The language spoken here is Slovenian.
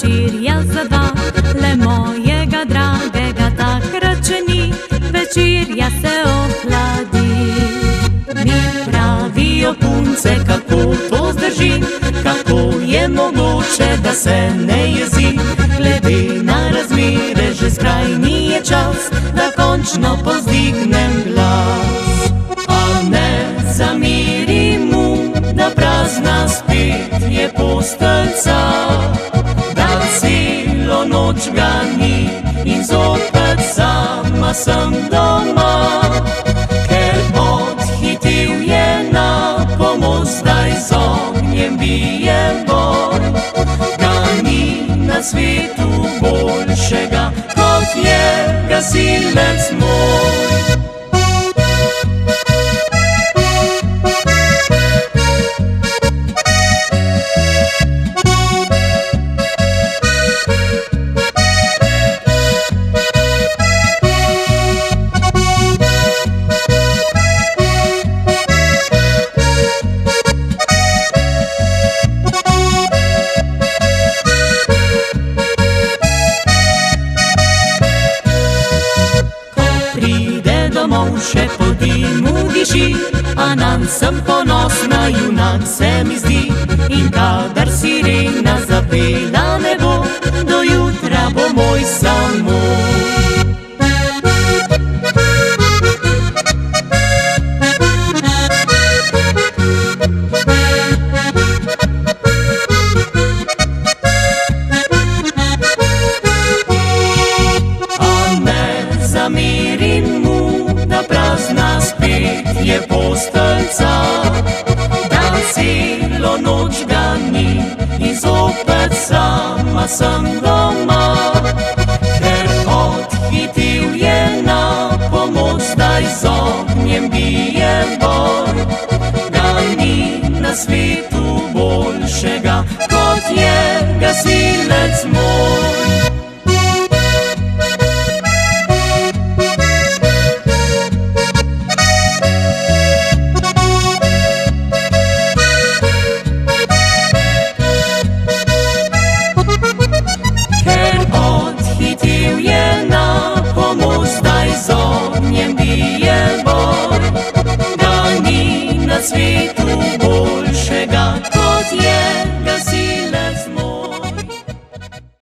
večerja za dva, le mojega dragega takrat še ni, večerja se ohladi. Mi pravijo punce, kako to zdrži, kako je mogoče, da se ne jezi. Glede na razmere že skrajni je čas, da končno povzdignem glas. A ne zameri mu, da prazna spet je posteljica, da celo noč ga ni in zopet sama sem doma. Ker odhitel je na pomoč, zdaj z ognjem bije boj. Ga ni na svetu boljšega, kot je gasilec moj. Še po dimu diši, a nanj sem ponosna, junak se mi zdi. In kadar sirena zapela ne bo, do jutra bo moj samo. A ne zamerim mu, da prazna spet je posteljica, da celo noč ga ni in zopet sama sem doma. Ker odhitel je na pomoč, zdaj z ognjem bije boj. Ga ni na svetu boljšega, kot je gasilec moj. Zdaj z ognjem bije boj, ga ni na svetu.